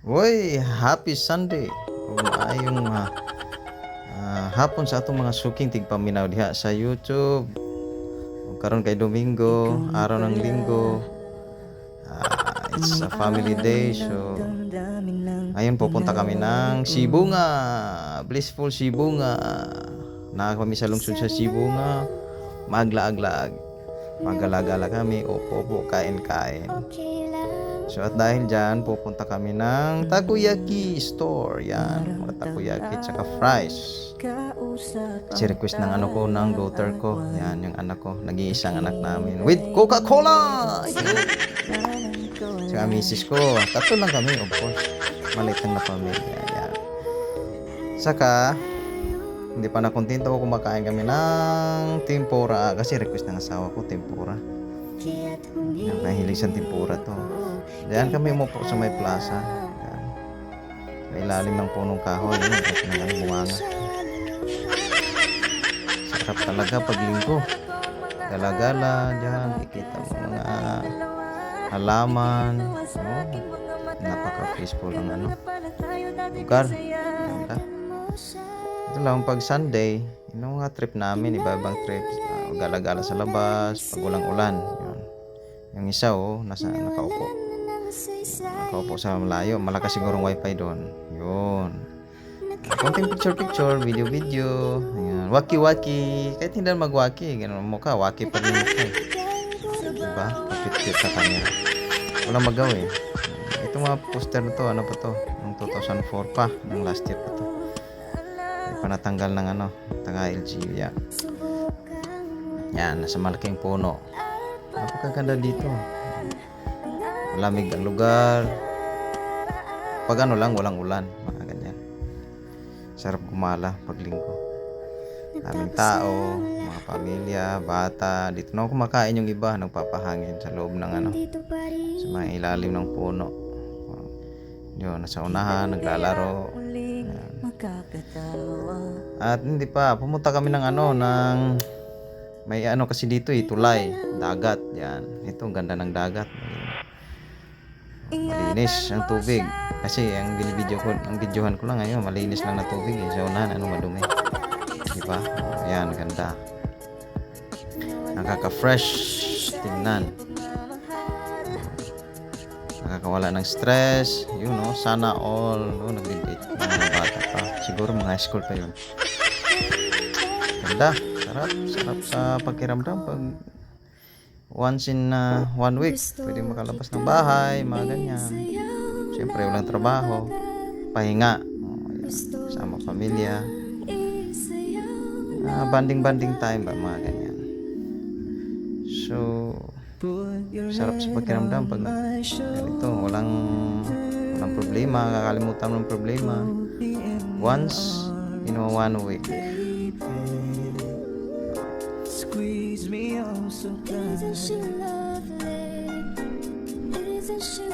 Uy, happy Sunday. Ug maayong hapon sa atong mga suking tigpaminaw diha sa YouTube. Ug karon kay Domingo, araw ng Linggo. It's a family day, so ngayon pupunta kami ng Sibunga. Blissful Sibunga. Kami sa lungsod sa Sibunga. Maglaag-laag. Magalagala kami, opo, kain-kain. So at dahil dyan, pupunta kami ng takoyaki store. Yan, mga takoyaki tsaka fries. Kasi request ng ng daughter ko. Yan, yung anak ko, nag-iisang anak namin. With Coca-Cola! Tsaka misis ko, tatlo lang kami, of course. Maliit lang na pamilya. Yan. Saka, hindi pa nakontento ko, kumakain kami ng tempura. Kasi request ng asawa ko, tempura. Yan, mahilig sa tempura to. Diyan kami umupo sa may plaza. Yan. Sa ilalim ng punong kahoy. Yan, at nalang bunganga. Sarap talaga pag linggo. Gala-gala dyan. Kikita mo mga halaman. Oh, napaka-peaceful ang lugar. Ganda. Ito lang pag Sunday. Yung mga trip namin, iba-ibang trips. Gala-gala sa labas. Pag ulang-ulan. Yun. Yung isa nakaupo. Nakaupo sa malayo. Malakas sigurong wifi doon. Yun. Konting picture, video. Ayan. Waki-waki. Kahit hindi na mag-waki. Ganun ang mukha. Waki pa rin mukha. Diba? Kapit-kit sa kanya. Walang magaw eh. Ito mga poster na to. Ano pa to? Noong 2004 pa. Ng last year pa to. Hindi pa natanggal ng taga LGU. Yan. Yan. Nasa malaking puno. Napakaganda dito. Malamig ang lugar. Pag lang, walang ulan. Mga ganyan. Sarap gumala pag linggo. Daming tao, mga pamilya, bata. Dito na kumakain yung iba. Nagpapahangin sa loob ng sa mga ilalim ng puno. Yun, nasa unahan, naglalaro. Yan. At hindi pa, pumunta kami ng may kasi dito tulay, dagat. Yan. Ito, ang ganda ng dagat. Malinis ang tubig. Kasi ang videohan ko lang ngayon, malinis lang na tubig eh. Sa unahan, madumi. Diba? Ayan, ganda. Nakaka-fresh tingnan. Nakakawala ng stress. Sana all. Nag-date ko mga bata pa. Siguro mga high school pa yun. Ganda. Sarap sa pakiramdam pag once in 1 week pwede makalabas ng bahay, mga ganyan. Siyempre walang trabaho, pahinga, sama pamilya, banding time ba, mga ganyan. So sarap sa pakiramdam pag ganito, walang problema, kakalimutan ng problema once in 1 week. Squeeze me oh so tight. Isn't she lovely? Isn't she